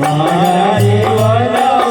મારા જીવન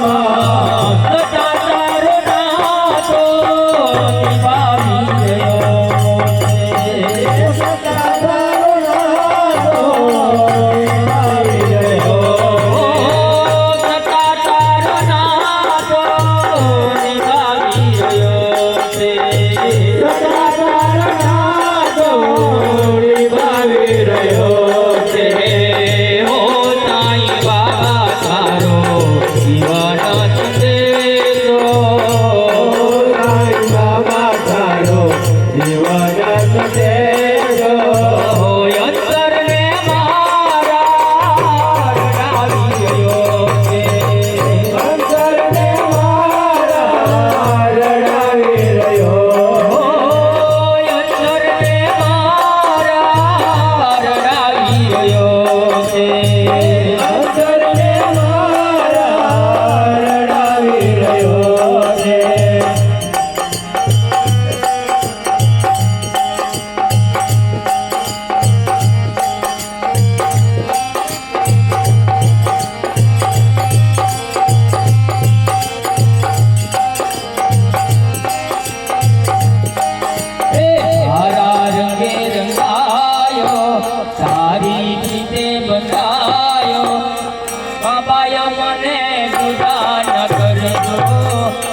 મને જુદા ન કરજો,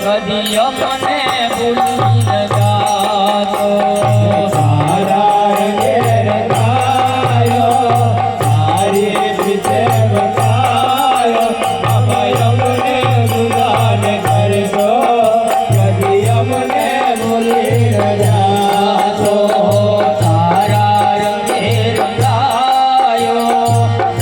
કદી મને ભૂલી ન જાતો. તારા રંગે રંગાયો, તારી રીતે બતાયો, બાબા અમને જુદા ન કરજો, કદી અમને ભૂલી ન જાતો. તારા રંગે રંગાયો,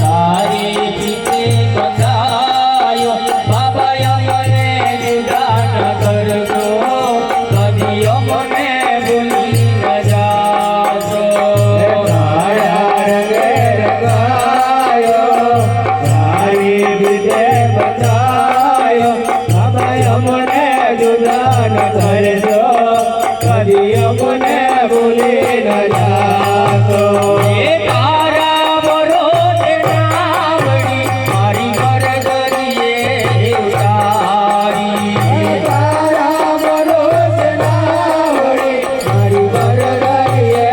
તારી રીતે બંધાયો, બાબા મને જુદા ન કરજો, કદી મને ભૂલી ન જાતો. તારા રંગે રંગાયો, તારી રીતે બતાયો, બાબા અમને જુદા ન કરજો, કદી અમને ભૂલી ન જાતો. એ તારા ભરોસે નાવડી મારી ગરદરીએ ઉતારી. તારા ભરોસે નાવડી મારી ગરદરીએ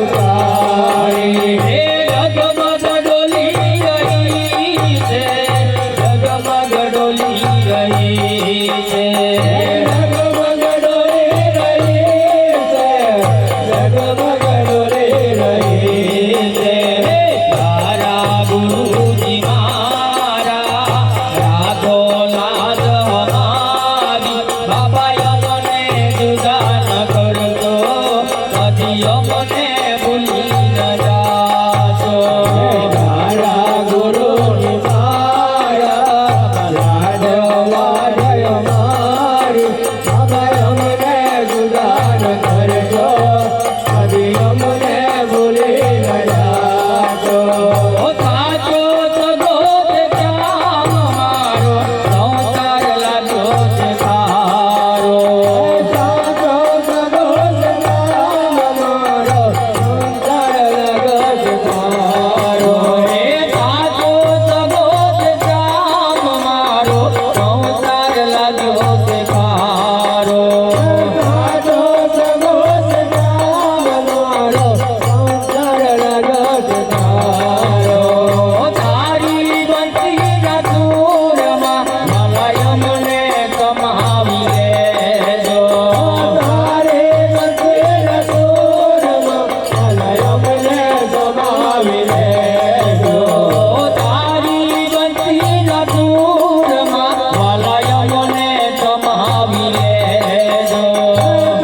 ઉતારી. એ જગમગ ડોલી રહી છે, જગમગ ડોલી રહી છે. જગમગ ડોલી રહી છે, જગમગ ડોલી રહી છે. તારા ગુરુજી મારા રાધો નાદ અમારી, બાબા મને જુદા ન કરજો, કદી મને ભૂલી ન જાતો. તારા ગુરુની મારા યાદ વાઢય મારી, બાબા અમને જુદા ન કરજો, કદી અમને ભૂલી ન જાતો. ઓ સાચો સગો તે શ્યામ મારો, સંસાર લાગ્યો છે સારો. સાચો સગો સદામ મારો, સંસાર લાગ્યો છે તારો. એ સાચો સગો તે શ્યામ મારો, સંસાર લાગ્યો છે સારો. સાચો સગો સદામ મારો, સંસાર લાગ્યો છે તારો. ઓ તારી બંસીના સૂરમાં મલય મને કમાવી લેજો. તારે બંસીના સૂરમાં મલય મને સમાવી લેજો. ઓ તારી બંસીના સૂરમાં મલય મને કમાવી લેજો.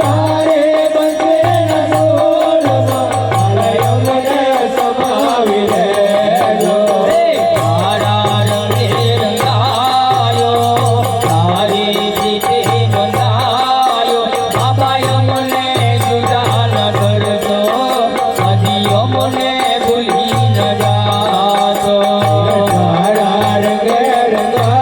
તારે બંસીના સૂરમાં મલય મને સમાવી લેજો. તારા રંગે રંગાયો, તારી રીતે બંધાયો, બાબા મને જુદા ન કરજો, કદી મને ભૂલી ન જાતો. તારા રંગે રંગાયો,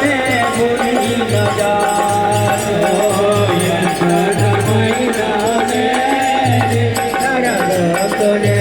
મને ભૂલી ન જાજો યંત્ર મહિના ને તારા ભક્તોને